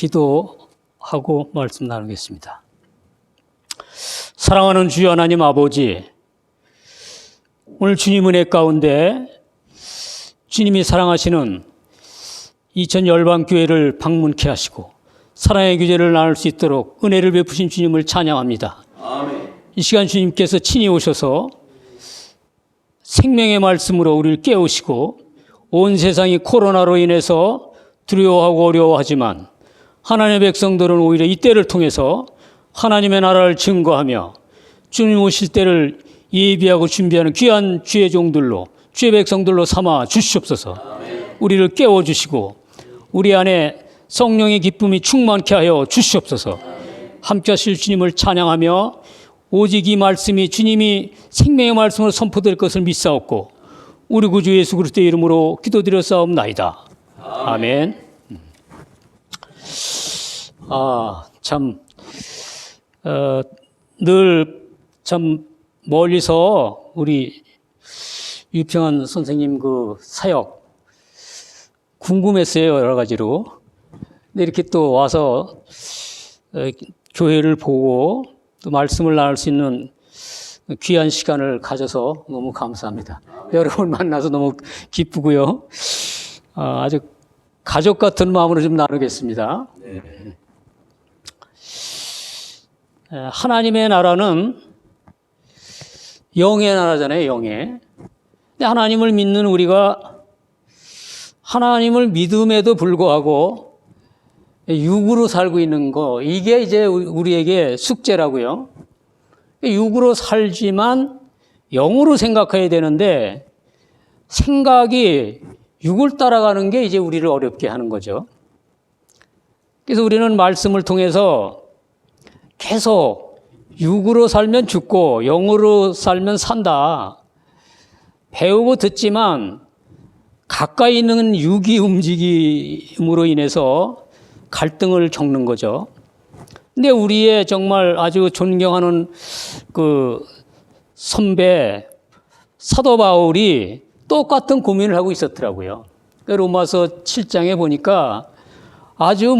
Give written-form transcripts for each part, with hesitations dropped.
기도하고 말씀 나누겠습니다. 사랑하는 주여 하나님 아버지, 오늘 주님 은혜 가운데 주님이 사랑하시는 이천열방교회를 방문케 하시고 사랑의 교제를 나눌 수 있도록 은혜를 베푸신 주님을 찬양합니다. 아멘. 이 시간 주님께서 친히 오셔서 생명의 말씀으로 우리를 깨우시고 온 세상이 코로나로 인해서 두려워하고 어려워하지만 하나님의 백성들은 오히려 이때를 통해서 하나님의 나라를 증거하며 주님 오실 때를 예비하고 준비하는 귀한 주의 종들로 주의 백성들로 삼아 주시옵소서. 우리를 깨워주시고 우리 안에 성령의 기쁨이 충만케 하여 주시옵소서. 함께 하실 주님을 찬양하며 오직 이 말씀이 주님이 생명의 말씀으로 선포될 것을 믿사옵고 우리 구주 예수 그리스도의 이름으로 기도드렸사옵나이다. 아멘. 늘 참 멀리서 우리 유평한 선생님 그 사역 궁금했어요, 여러 가지로. 근데 이렇게 또 와서 교회를 보고 또 말씀을 나눌 수 있는 귀한 시간을 가져서 너무 감사합니다. 여러분 만나서 너무 기쁘고요. 아주 가족 같은 마음으로 좀 나누겠습니다. 하나님의 나라는 영의 나라잖아요, 영의. 근데 하나님을 믿는 우리가 하나님을 믿음에도 불구하고 육으로 살고 있는 거, 이게 이제 우리에게 숙제라고요. 육으로 살지만 영으로 생각해야 되는데 생각이 육을 따라가는 게 이제 우리를 어렵게 하는 거죠. 그래서 우리는 말씀을 통해서 계속 육으로 살면 죽고 영으로 살면 산다. 배우고 듣지만 가까이 있는 육이 움직임으로 인해서 갈등을 겪는 거죠. 근데 우리의 정말 아주 존경하는 그 선배 사도 바울이 똑같은 고민을 하고 있었더라고요. 로마서 7장에 보니까 아주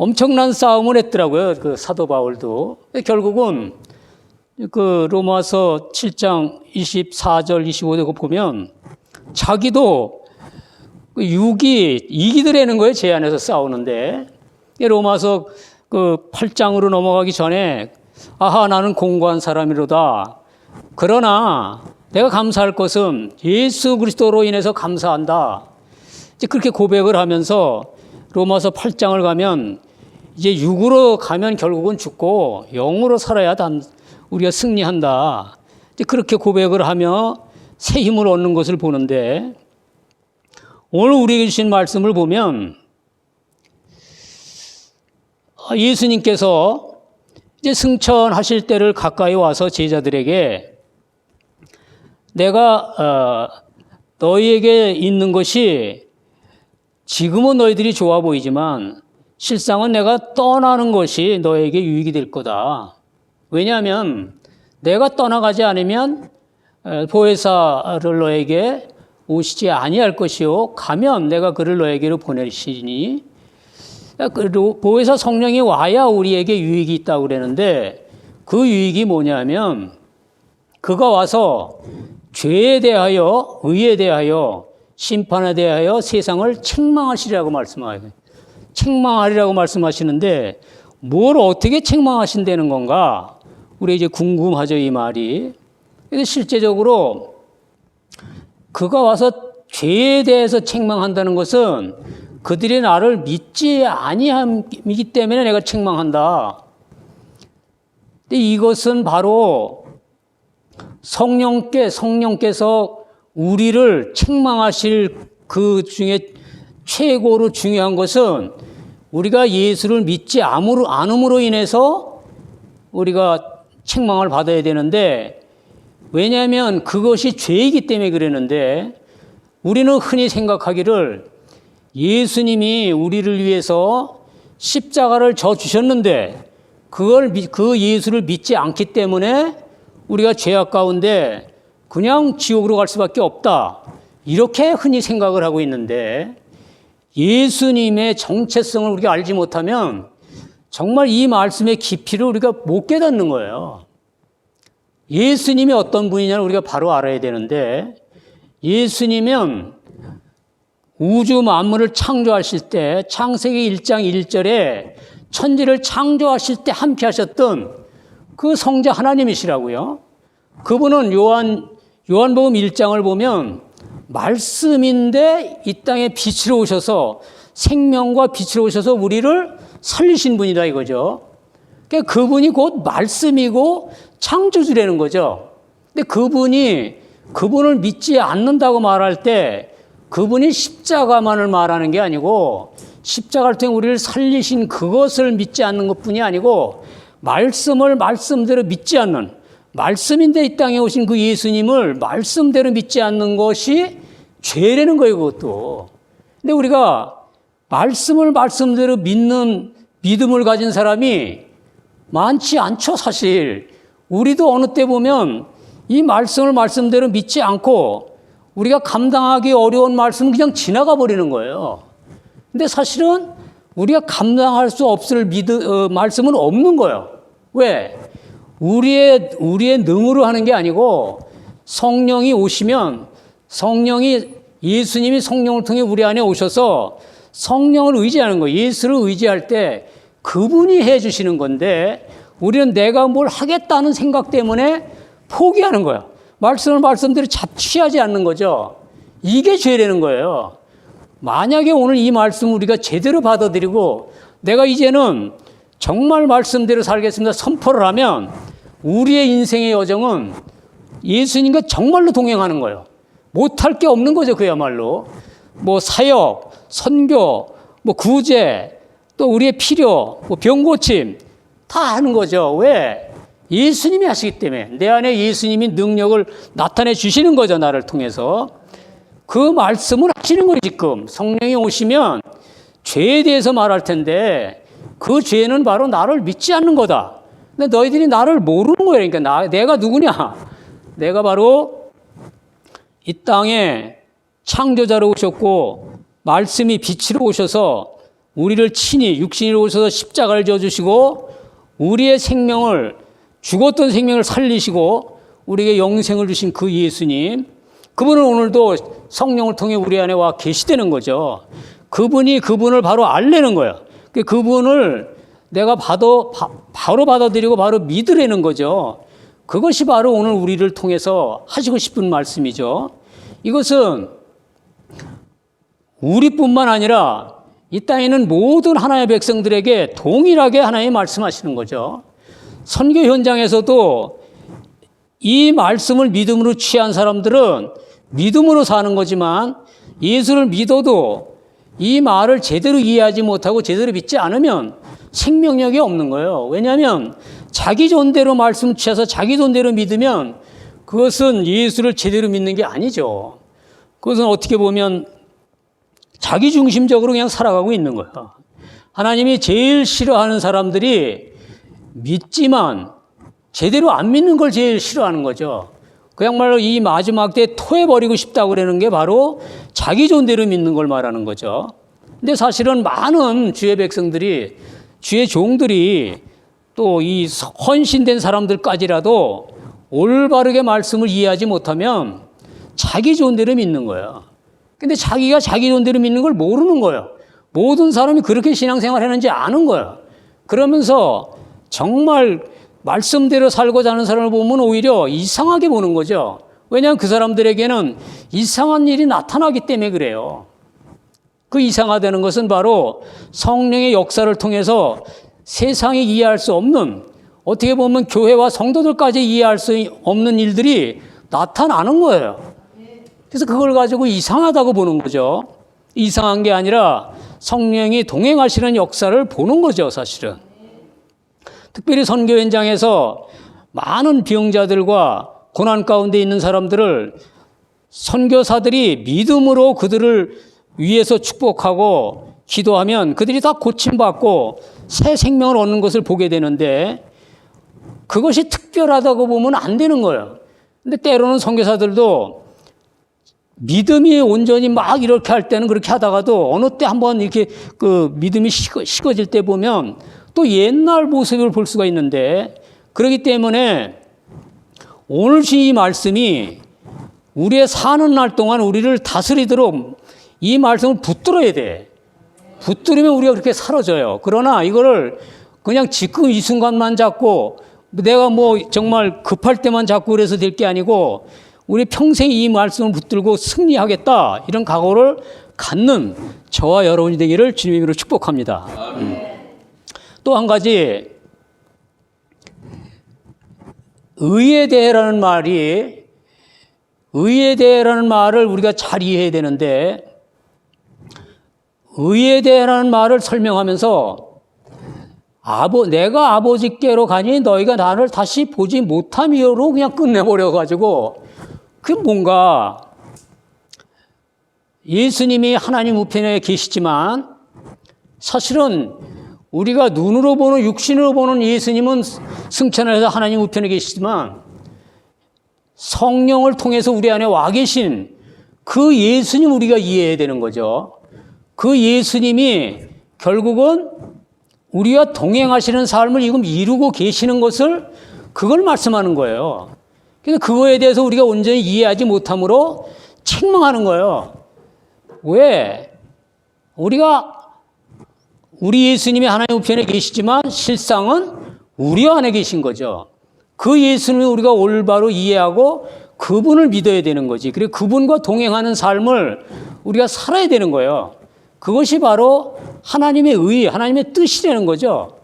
엄청난 싸움을 했더라고요. 그 사도 바울도. 결국은 그 로마서 7장 24절 25절 보면 자기도 육이 이기더라는 거예요. 제 안에서 싸우는데. 로마서 그 8장으로 넘어가기 전에 나는 공고한 사람이로다. 그러나 내가 감사할 것은 예수 그리스도로 인해서 감사한다. 이제 그렇게 고백을 하면서 로마서 8장을 가면 이제 육으로 가면 결국은 죽고 영으로 살아야 우리가 승리한다. 이제 그렇게 고백을 하며 새 힘을 얻는 것을 보는데 오늘 우리에게 주신 말씀을 보면 예수님께서 이제 승천하실 때를 가까이 와서 제자들에게 내가 너희에게 있는 것이 지금은 너희들이 좋아 보이지만 실상은 내가 떠나는 것이 너에게 유익이 될 거다. 왜냐하면 내가 떠나가지 않으면 보혜사를 너에게 오시지 아니할 것이요 가면 내가 그를 너에게로 보내시니 보혜사 성령이 와야 우리에게 유익이 있다고 그러는데 그 유익이 뭐냐면 그가 와서 죄에 대하여 의에 대하여 심판에 대하여 세상을 책망하시리라고 말씀하시는데 뭘 어떻게 책망하신다는 건가? 우리 이제 궁금하죠, 이 말이. 근데 실제적으로 그가 와서 죄에 대해서 책망한다는 것은 그들이 나를 믿지 아니함이기 때문에 내가 책망한다. 근데 이것은 바로 성령께서 우리를 책망하실 그 중에 최고로 중요한 것은 우리가 예수를 믿지 않음으로 인해서 우리가 책망을 받아야 되는데 왜냐하면 그것이 죄이기 때문에 그러는데 우리는 흔히 생각하기를 예수님이 우리를 위해서 십자가를 져 주셨는데 그 예수를 믿지 않기 때문에 우리가 죄악 가운데 그냥 지옥으로 갈 수밖에 없다. 이렇게 흔히 생각을 하고 있는데 예수님의 정체성을 우리가 알지 못하면 정말 이 말씀의 깊이를 우리가 못 깨닫는 거예요. 예수님이 어떤 분이냐를 우리가 바로 알아야 되는데, 예수님은 우주 만물을 창조하실 때 창세기 1장 1절에 천지를 창조하실 때 함께 하셨던 그 성자 하나님이시라고요. 그분은 요한복음 1장을 보면 말씀인데 이 땅에 빛으로 오셔서 생명과 빛으로 오셔서 우리를 살리신 분이다 이거죠. 그러니까 그분이 곧 말씀이고 창조주라는 거죠. 근데 그분을 믿지 않는다고 말할 때 그분이 십자가만을 말하는 게 아니고 십자가를 통해 우리를 살리신 그것을 믿지 않는 것뿐이 아니고 말씀을 말씀대로 믿지 않는, 말씀인데 이 땅에 오신 그 예수님을 말씀대로 믿지 않는 것이 죄라는 거예요, 그것도. 근데 우리가 말씀을 말씀대로 믿는 믿음을 가진 사람이 많지 않죠, 사실. 우리도 어느 때 보면 이 말씀을 말씀대로 믿지 않고 우리가 감당하기 어려운 말씀은 그냥 지나가 버리는 거예요. 근데 사실은 우리가 감당할 수 없을 말씀은 없는 거예요. 왜? 우리의 능으로 하는 게 아니고 성령이 오시면 예수님이 성령을 통해 우리 안에 오셔서 성령을 의지하는 거예요. 예수를 의지할 때 그분이 해 주시는 건데 우리는 내가 뭘 하겠다는 생각 때문에 포기하는 거예요. 말씀을 말씀대로 잡취하지 않는 거죠. 이게 죄라는 거예요. 만약에 오늘 이 말씀 우리가 제대로 받아들이고 내가 이제는 정말 말씀대로 살겠습니다 선포를 하면 우리의 인생의 여정은 예수님과 정말로 동행하는 거예요. 못할 게 없는 거죠, 그야말로. 뭐 사역, 선교, 뭐 구제, 또 우리의 필요, 뭐 병고침 다 하는 거죠. 왜? 예수님이 하시기 때문에. 내 안에 예수님이 능력을 나타내 주시는 거죠, 나를 통해서. 그 말씀을 하시는 거예요, 지금. 성령이 오시면 죄에 대해서 말할 텐데 그 죄는 바로 나를 믿지 않는 거다. 근데 너희들이 나를 모르는 거예요. 그러니까 내가 누구냐? 내가 바로 이 땅에 창조자로 오셨고 말씀이 빛으로 오셔서 우리를 친히 육신으로 오셔서 십자가를 져주시고 우리의 생명을, 죽었던 생명을 살리시고 우리에게 영생을 주신 그 예수님, 그분은 오늘도 성령을 통해 우리 안에 와 계시다는 거죠. 그분을 바로 알려는 거예요. 그분을 내가 바로 받아들이고 바로 믿으라는 거죠. 그것이 바로 오늘 우리를 통해서 하시고 싶은 말씀이죠. 이것은 우리뿐만 아니라 이 땅에 있는 모든 하나님의 백성들에게 동일하게 하나님이 말씀하시는 거죠. 선교 현장에서도 이 말씀을 믿음으로 취한 사람들은 믿음으로 사는 거지만 예수를 믿어도 이 말을 제대로 이해하지 못하고 제대로 믿지 않으면 생명력이 없는 거예요. 왜냐하면 자기 존대로 말씀 취해서 자기 존대로 믿으면 그것은 예수를 제대로 믿는 게 아니죠. 그것은 어떻게 보면 자기 중심적으로 그냥 살아가고 있는 거예요. 하나님이 제일 싫어하는 사람들이 믿지만 제대로 안 믿는 걸 제일 싫어하는 거죠. 그야말로 이 마지막 때 토해버리고 싶다고 그러는 게 바로 자기 존대로 믿는 걸 말하는 거죠. 근데 사실은 많은 주의 백성들이, 주의 종들이 또 이 헌신된 사람들까지라도 올바르게 말씀을 이해하지 못하면 자기 존대로 믿는 거예요. 근데 자기가 자기 존대로 믿는 걸 모르는 거예요. 모든 사람이 그렇게 신앙생활 하는지 아는 거예요. 그러면서 정말 말씀대로 살고자 하는 사람을 보면 오히려 이상하게 보는 거죠. 왜냐하면 그 사람들에게는 이상한 일이 나타나기 때문에 그래요. 그 이상하다는 것은 바로 성령의 역사를 통해서 세상이 이해할 수 없는, 어떻게 보면 교회와 성도들까지 이해할 수 없는 일들이 나타나는 거예요. 그래서 그걸 가지고 이상하다고 보는 거죠. 이상한 게 아니라 성령이 동행하시는 역사를 보는 거죠, 사실은. 특별히 선교 현장에서 많은 병자들과 고난 가운데 있는 사람들을 선교사들이 믿음으로 그들을 위해서 축복하고 기도하면 그들이 다 고침받고 새 생명을 얻는 것을 보게 되는데 그것이 특별하다고 보면 안 되는 거예요. 근데 때로는 선교사들도 믿음이 온전히 막 이렇게 할 때는 그렇게 하다가도 어느 때 한번 이렇게 그 믿음이 식어질 때 보면 또 옛날 모습을 볼 수가 있는데, 그렇기 때문에 오늘 주신 이 말씀이 우리의 사는 날 동안 우리를 다스리도록 이 말씀을 붙들어야 돼. 붙들으면 우리가 그렇게 사라져요. 그러나 이거를 그냥 지금 이 순간만 잡고 내가 뭐 정말 급할 때만 잡고 그래서 될 게 아니고 우리 평생 이 말씀을 붙들고 승리하겠다, 이런 각오를 갖는 저와 여러분이 되기를 주님의 이름으로 축복합니다. 또 한 가지, 의에 대해라는 말을 우리가 잘 이해해야 되는데, 의에 대해라는 말을 설명하면서 내가 아버지께로 가니 너희가 나를 다시 보지 못함이요로 그냥 끝내버려가지고, 그게 뭔가, 예수님이 하나님 우편에 계시지만 사실은 우리가 눈으로 보는, 육신으로 보는 예수님은 승천해서 하나님 우편에 계시지만 성령을 통해서 우리 안에 와 계신 그 예수님 우리가 이해해야 되는 거죠. 그 예수님이 결국은 우리와 동행하시는 삶을 지금 이루고 계시는 것을, 그걸 말씀하는 거예요. 그래서 그거에 대해서 우리가 온전히 이해하지 못함으로 책망하는 거예요. 왜? 우리 예수님이 하나님 우편에 계시지만 실상은 우리 안에 계신 거죠. 그 예수님을 우리가 올바로 이해하고 그분을 믿어야 되는 거지. 그리고 그분과 동행하는 삶을 우리가 살아야 되는 거예요. 그것이 바로 하나님의 의, 하나님의 뜻이라는 거죠.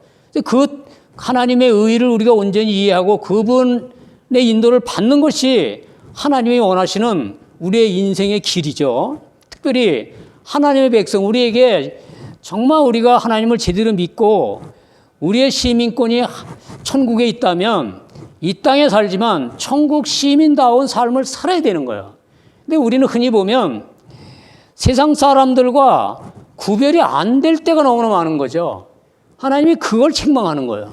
그 하나님의 의를 우리가 온전히 이해하고 그분의 인도를 받는 것이 하나님이 원하시는 우리의 인생의 길이죠. 특별히 하나님의 백성, 우리에게 정말 우리가 하나님을 제대로 믿고 우리의 시민권이 천국에 있다면 이 땅에 살지만 천국 시민다운 삶을 살아야 되는 거예요. 근데 우리는 흔히 보면 세상 사람들과 구별이 안 될 때가 너무나 많은 거죠. 하나님이 그걸 책망하는 거예요.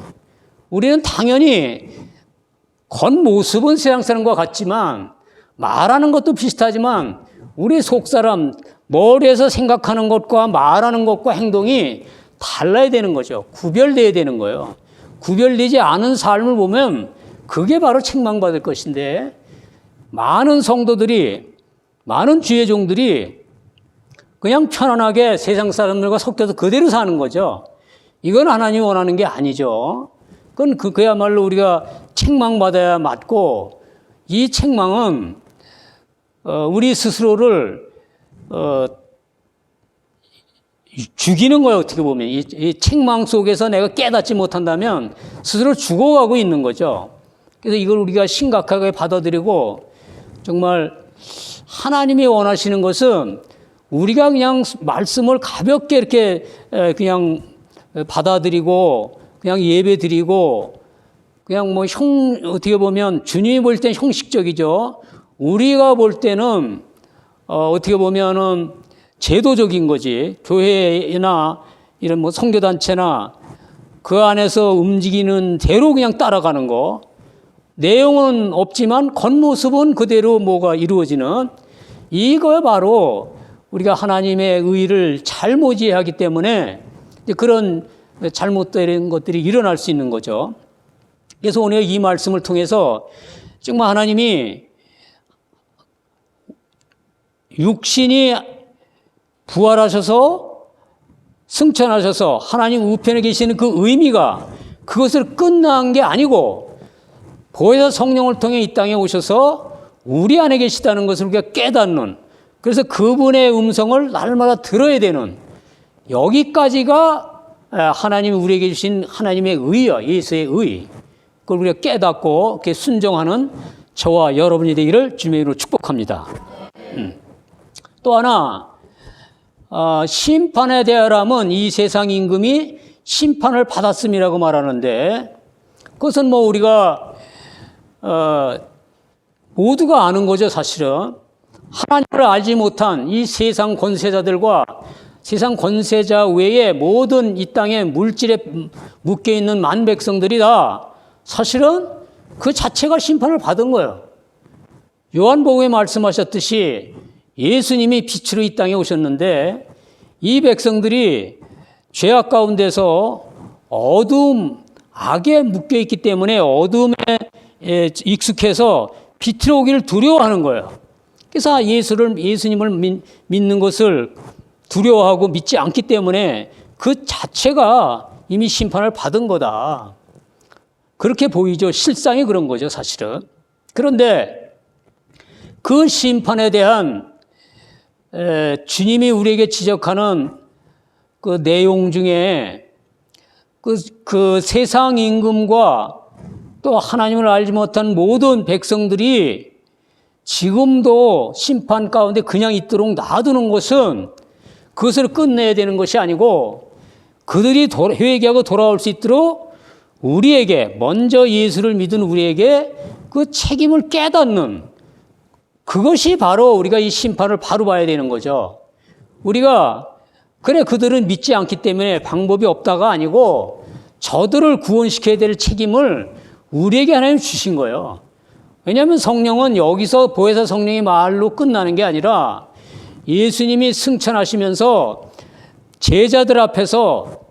우리는 당연히 겉모습은 세상 사람과 같지만 말하는 것도 비슷하지만 우리 속사람, 머리에서 생각하는 것과 말하는 것과 행동이 달라야 되는 거죠. 구별돼야 되는 거예요. 구별되지 않은 삶을 보면 그게 바로 책망받을 것인데, 많은 성도들이, 많은 주의 종들이 그냥 편안하게 세상 사람들과 섞여서 그대로 사는 거죠. 이건 하나님이 원하는 게 아니죠. 그건 그야말로 우리가 책망받아야 맞고, 이 책망은 우리 스스로를 죽이는 거예요. 어떻게 보면 이 책망 속에서 내가 깨닫지 못한다면 스스로 죽어가고 있는 거죠. 그래서 이걸 우리가 심각하게 받아들이고, 정말 하나님이 원하시는 것은 우리가 그냥 말씀을 가볍게 이렇게 그냥 받아들이고 그냥 예배드리고 그냥 뭐 어떻게 보면 주님이 볼 때는 형식적이죠. 우리가 볼 때는 어떻게 보면은 제도적인 거지. 교회나 이런 뭐 선교단체나 그 안에서 움직이는 대로 그냥 따라가는 거. 내용은 없지만 겉모습은 그대로 뭐가 이루어지는, 이거 바로 우리가 하나님의 의를 잘못 이해하기 때문에 그런 잘못된 것들이 일어날 수 있는 거죠. 그래서 오늘 이 말씀을 통해서 정말 하나님이 육신이 부활하셔서 승천하셔서 하나님 우편에 계시는 그 의미가, 그것을 끝난 게 아니고 보혜사 성령을 통해 이 땅에 오셔서 우리 안에 계시다는 것을 우리가 깨닫는, 그래서 그분의 음성을 날마다 들어야 되는, 여기까지가 하나님이 우리에게 주신 하나님의 의요, 예수의 의. 그걸 우리가 깨닫고 이렇게 순종하는 저와 여러분이 되기를 주님의 이름으로 축복합니다. 또 하나, 심판에 대하여라면 이 세상 임금이 심판을 받았음이라고 말하는데, 그것은 뭐 우리가 모두가 아는 거죠. 사실은 하나님을 알지 못한 이 세상 권세자들과 세상 권세자 외에 모든 이 땅에 물질에 묶여 있는 만 백성들이 다 사실은 그 자체가 심판을 받은 거예요. 요한복음에 말씀하셨듯이 예수님이 빛으로 이 땅에 오셨는데 이 백성들이 죄악 가운데서 어두움, 악에 묶여 있기 때문에 어둠에 익숙해서 빛으로 오기를 두려워하는 거예요. 그래서 예수님을 믿는 것을 두려워하고 믿지 않기 때문에 그 자체가 이미 심판을 받은 거다. 그렇게 보이죠. 실상이 그런 거죠, 사실은. 그런데 그 심판에 대한 주님이 우리에게 지적하는 그 내용 중에 그 세상 임금과 또 하나님을 알지 못한 모든 백성들이 지금도 심판 가운데 그냥 있도록 놔두는 것은 그것을 끝내야 되는 것이 아니고 그들이 회개하고 돌아올 수 있도록 우리에게 먼저 예수를 믿은 우리에게 그 책임을 깨닫는 그것이 바로 우리가 이 심판을 바로 봐야 되는 거죠. 우리가 그래 그들은 믿지 않기 때문에 방법이 없다가 아니고 저들을 구원시켜야 될 책임을 우리에게 하나님 주신 거예요. 왜냐하면 성령은 여기서 보혜사 성령의 말로 끝나는 게 아니라 예수님이 승천하시면서 제자들 앞에서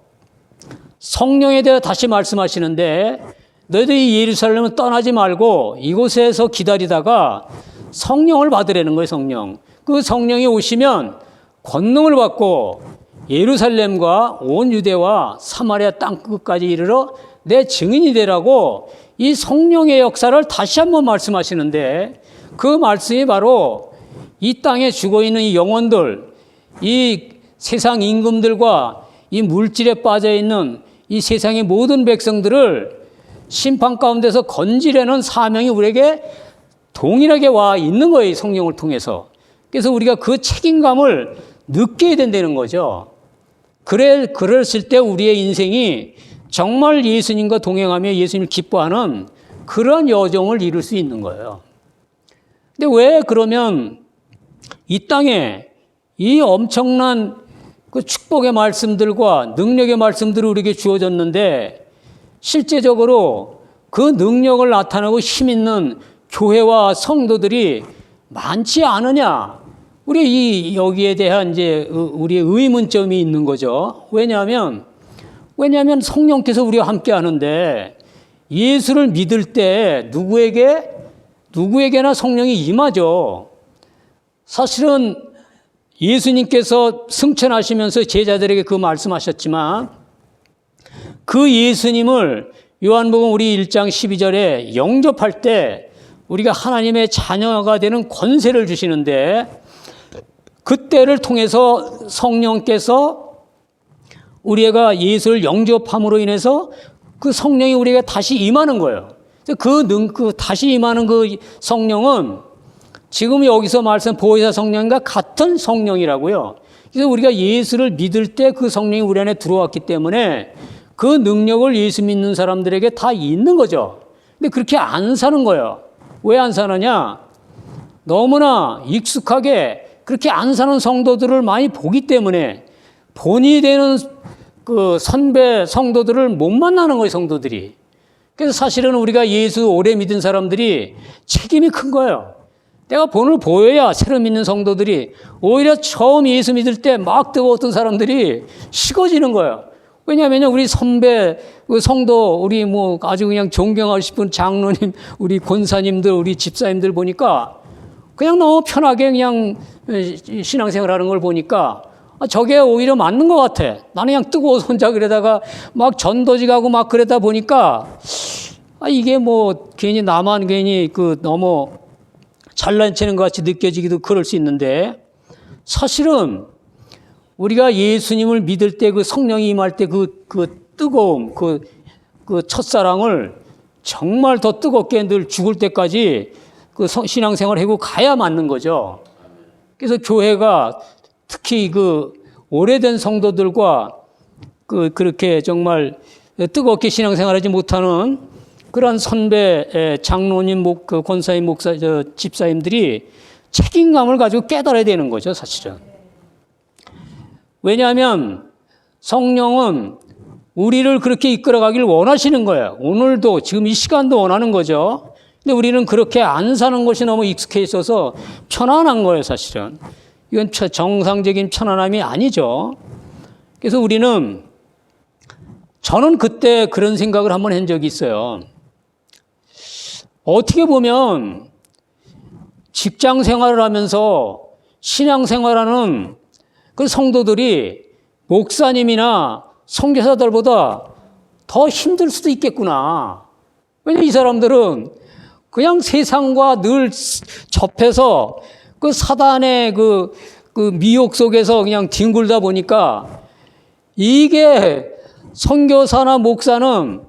성령에 대해 다시 말씀하시는데 너희들이 예루살렘을 떠나지 말고 이곳에서 기다리다가 성령을 받으라는 거예요. 성령. 그 성령이 오시면 권능을 받고 예루살렘과 온 유대와 사마리아 땅 끝까지 이르러 내 증인이 되라고 이 성령의 역사를 다시 한번 말씀하시는데 그 말씀이 바로 이 땅에 죽어있는 이 영혼들, 이 세상 임금들과 이 물질에 빠져있는 이 세상의 모든 백성들을 심판 가운데서 건지려는 사명이 우리에게 동일하게 와 있는 거예요. 성령을 통해서. 그래서 우리가 그 책임감을 느껴야 된다는 거죠. 그랬을 때 우리의 인생이 정말 예수님과 동행하며 예수님을 기뻐하는 그런 여정을 이룰 수 있는 거예요. 근데 왜 그러면 이 땅에 이 엄청난 그 축복의 말씀들과 능력의 말씀들이 우리에게 주어졌는데 실제적으로 그 능력을 나타내고 힘 있는 교회와 성도들이 많지 않으냐? 여기에 대한 이제 우리의 의문점이 있는 거죠. 왜냐하면 성령께서 우리와 함께 하는데 예수를 믿을 때 누구에게나 성령이 임하죠. 사실은 예수님께서 승천하시면서 제자들에게 그 말씀하셨지만 그 예수님을 요한복음 우리 1장 12절에 영접할 때 우리가 하나님의 자녀가 되는 권세를 주시는데 그때를 통해서 성령께서 우리가 예수를 영접함으로 인해서 그 성령이 우리에게 다시 임하는 거예요. 그 다시 임하는 그 성령은 지금 여기서 말씀 보혜사 성령과 같은 성령이라고요. 그래서 우리가 예수를 믿을 때 그 성령이 우리 안에 들어왔기 때문에 그 능력을 예수 믿는 사람들에게 다 있는 거죠. 근데 그렇게 안 사는 거예요. 왜 안 사느냐? 너무나 익숙하게 그렇게 안 사는 성도들을 많이 보기 때문에 본이 되는 그 선배 성도들을 못 만나는 거예요, 성도들이. 그래서 사실은 우리가 예수 오래 믿은 사람들이 책임이 큰 거예요. 내가 본을 보여야 새로 믿는 성도들이 오히려 처음 예수 믿을 때 막 뜨거웠던 사람들이 식어지는 거예요. 왜냐하면 우리 선배, 성도, 우리 아주 그냥 존경하고 싶은 장로님, 우리 권사님들, 우리 집사님들 보니까 그냥 너무 편하게 그냥 신앙생활 하는 걸 보니까 저게 오히려 맞는 것 같아. 나는 그냥 뜨거워서 혼자 그러다가 막 전도지 가고 막 그러다 보니까 이게 괜히 나만 괜히 너무 잘난 체는 것 같이 느껴지기도 그럴 수 있는데 사실은 우리가 예수님을 믿을 때 그 성령이 임할 때 그 뜨거움, 그 첫사랑을 정말 더 뜨겁게 늘 죽을 때까지 그 신앙생활을 하고 가야 맞는 거죠. 그래서 교회가 특히 오래된 성도들과 그렇게 정말 뜨겁게 신앙생활하지 못하는 그런 선배, 장로님, 권사님, 목사, 집사님들이 책임감을 가지고 깨달아야 되는 거죠, 사실은. 왜냐하면 성령은 우리를 그렇게 이끌어가길 원하시는 거예요. 오늘도 지금 이 시간도 원하는 거죠. 근데 우리는 그렇게 안 사는 것이 너무 익숙해 있어서 편안한 거예요, 사실은. 이건 정상적인 편안함이 아니죠. 그래서 저는 그때 그런 생각을 한번 한 적이 있어요. 어떻게 보면 직장 생활을 하면서 신앙 생활하는 그 성도들이 목사님이나 선교사들보다 더 힘들 수도 있겠구나. 왜냐면 이 사람들은 그냥 세상과 늘 접해서 그 사단의 그 미혹 속에서 그냥 뒹굴다 보니까 이게 선교사나 목사는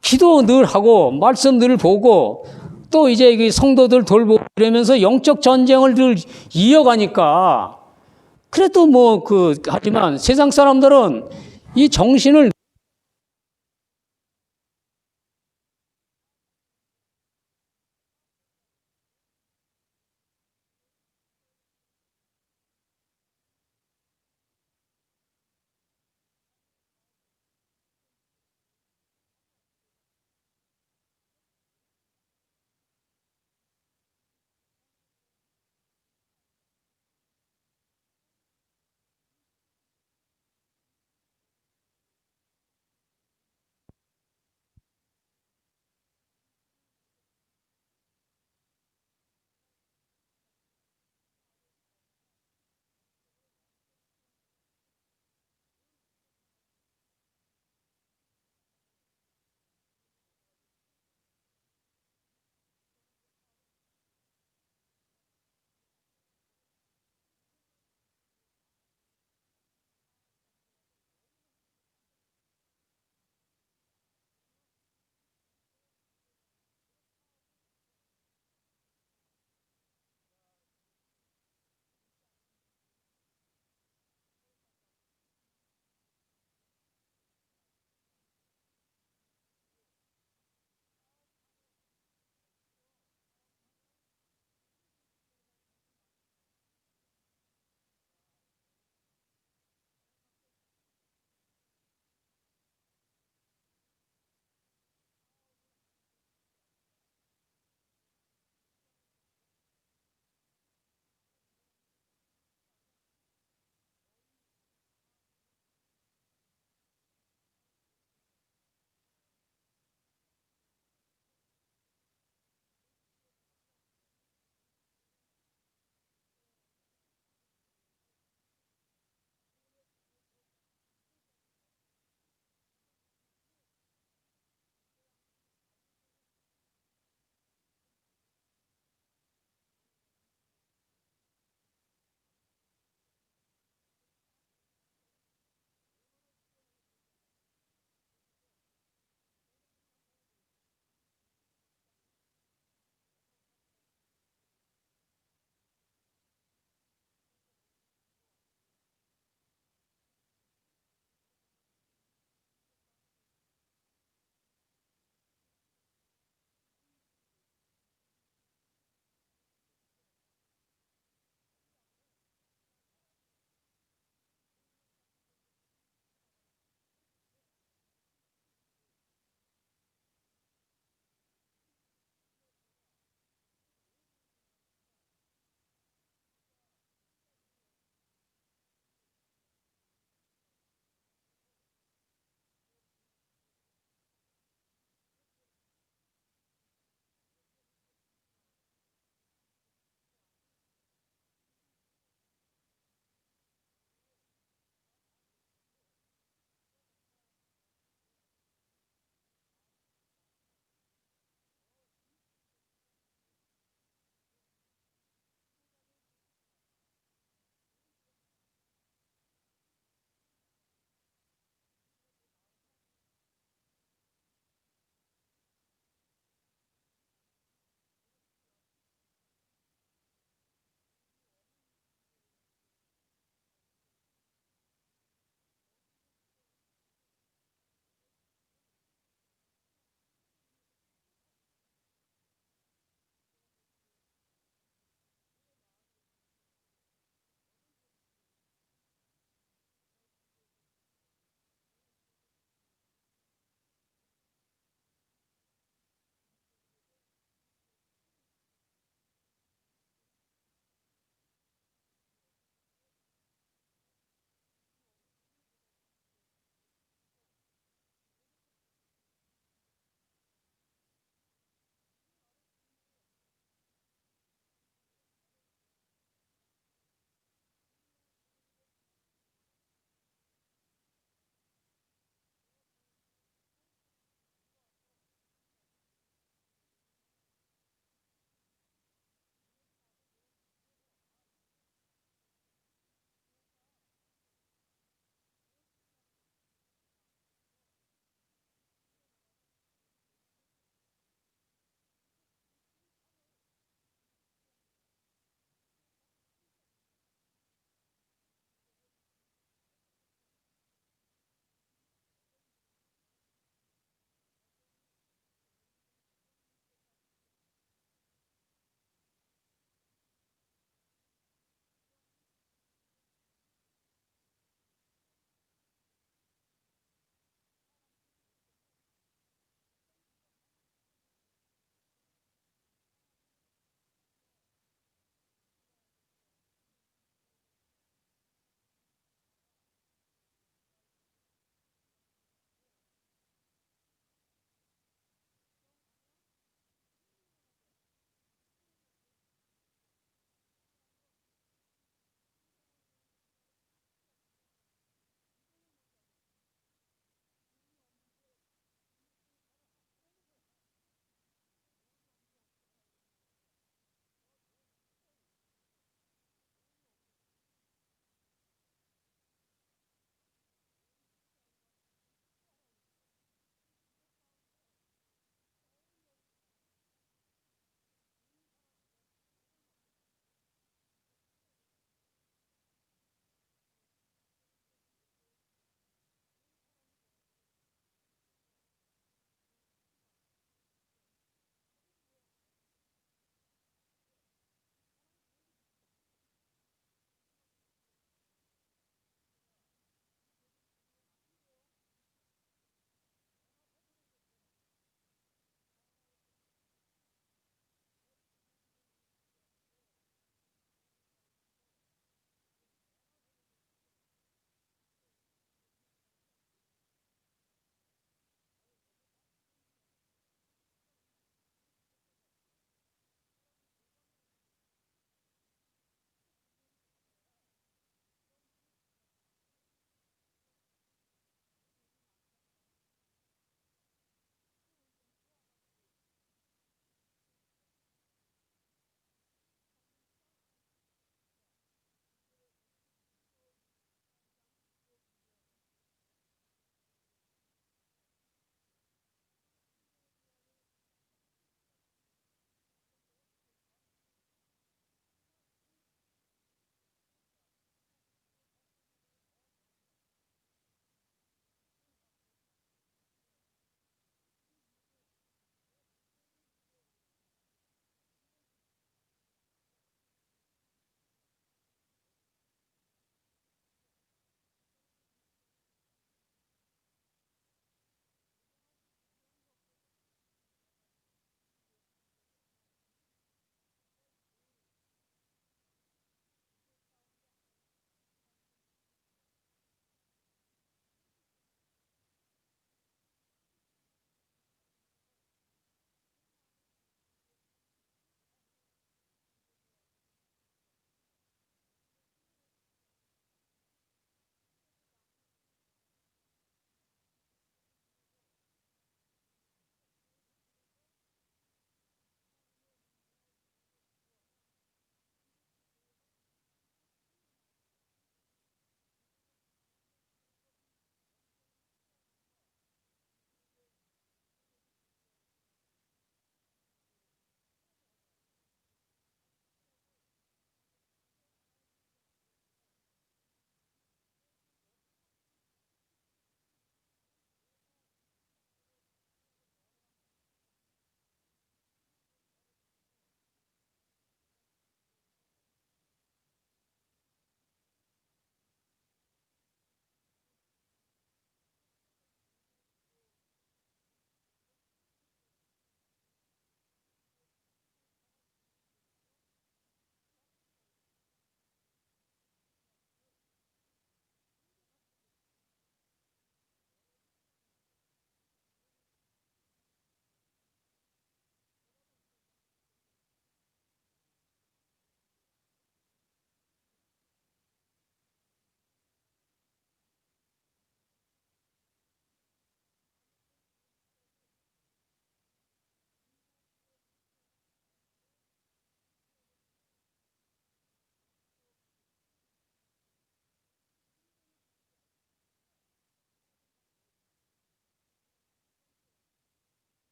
기도 늘 하고 말씀 늘 보고 또 이제 이 성도들 돌보고 이러면서 영적 전쟁을 늘 이어가니까 그래도 하지만 세상 사람들은 이 정신을